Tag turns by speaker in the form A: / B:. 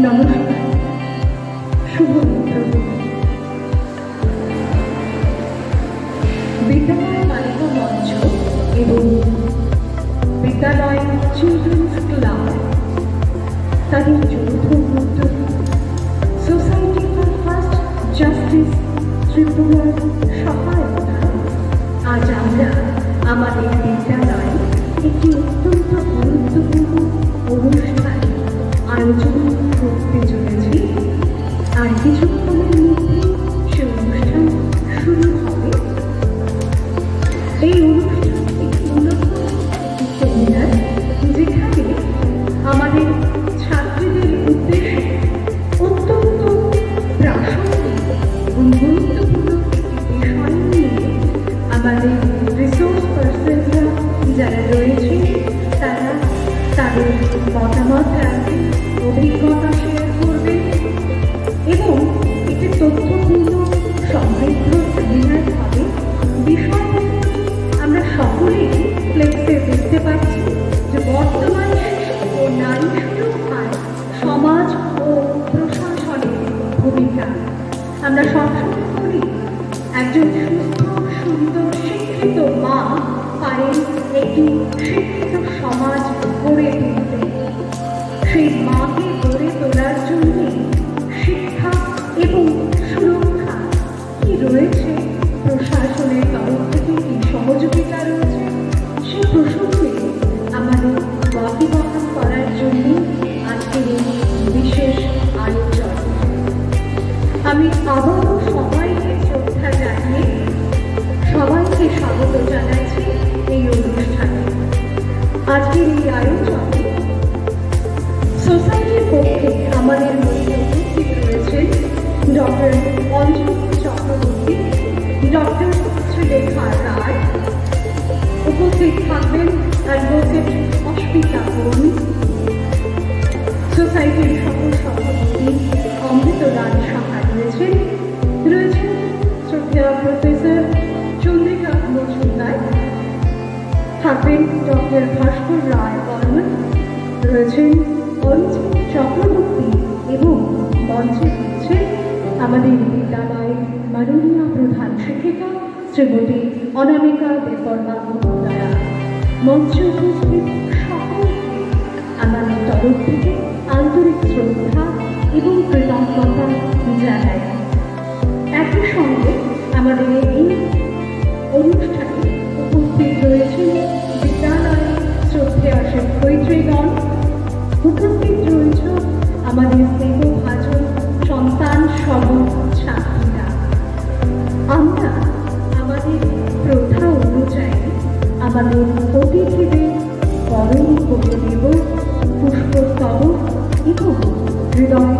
A: নমস্কার, শুভ বিদ্যালয় বালিকা মঞ্চ এবং বিদ্যালয় চিলড্রেন্স ক্লাব তাদের যৌথ উদ্যোগে সোসাইটি ফর ফার্স্ট জাস্টিস ত্রিপুরার সহায়তায় আজ আমরা আমাদের বিদ্যালয়ে একটি অত্যন্ত গুরুত্বপূর্ণ অনুষ্ঠান আয়োজন করতে চলেছি। আর কিছুক্ষণের মধ্যে সে অনুষ্ঠান শুরু হবে। এই অনুষ্ঠানটি মূলত সেমিনার, যেখানে আমাদের ছাত্রীদের উদ্দেশ্যে অত্যন্ত প্রাসঙ্গিক এবং গুরুত্বপূর্ণ একটি বিষয় নিয়ে আমাদের রিসোর্স পার্সনরা যারা রয়েছে তারা তাদের মতামত রাখবে, অভিজ্ঞতা শেয়ার করবে এবং একটি তথ্যপূর্ণ সমৃদ্ধ সেমিনার হবে। বিষয়বস্তু আমরা সকলেই ফ্লেক্সে দেখতে পাচ্ছি যে বর্তমান শিশু ও নারী সুরক্ষায় সমাজ ও প্রশাসনের ভূমিকা। আমরা সবসময় বলি একজন সুস্থ, সুন্দর, শিক্ষিত মা পারেন একটি শিক্ষিত সমাজ গড়ে তুলতে। সেই মাকে গড়ে তোলার জন্য শিক্ষা এবং সুরক্ষা কি রয়েছে, প্রশাসনের তরফ থেকে কি সহযোগিতা রয়েছে, সে প্রসঙ্গে আমাদের ওয়াকিবহাল করার জন্য আজকের এই বিশেষ আয়োজন। আমি আবারও সবাইকে শ্রদ্ধা জানিয়ে সবাইকে স্বাগত জানাচ্ছি এই অনুষ্ঠানে। আজকের এই আয়োজনে সোসাইটির পক্ষে আমাদের মধ্যে উপস্থিত রয়েছেন ডক্টর অঞ্জলি চক্রবর্তী, ডক্টর শ্রীলেখা রায়, উপস্থিত থাকবেন অ্যাডভোকেট অস্মিতা বোন, সোসাইটির সকল সভাপতি অমৃতলাল সাহা রয়েছেন শ্রদ্ধেয় প্রফেসর চন্দ্রিকা মজুমদার, থাকবেন ডক্টর ভাস্কর রায় বর্মন, রয়েছেন অরিজিৎ চক্রবর্তী এবং মঞ্চে রয়েছেন আমাদের বিদ্যালয়ের মাননীয় প্রধান শিক্ষিকা শ্রীমতী অনামিকা দেববর্মা মহোদয়া। মঞ্চে উপস্থিত সকলকে আমাদের তরফ থেকে আন্তরিক শ্রদ্ধা এবং কৃতজ্ঞতা জানাই। একই সঙ্গে আমাদের এই অনুষ্ঠানে উপস্থিত রয়েছেন বিদ্যালয়ের শ্রদ্ধেয় শিক্ষয়িত্রীগণ, উপস্থিত রয়েছে আমাদের স্নেহভাজন সন্তান সহ ছাত্রীরা। আমরা আমাদের প্রথা অনুযায়ী আমাদের অতিথিদের বরণ করে দেব পুষ্পস্তবক এবং হৃদয়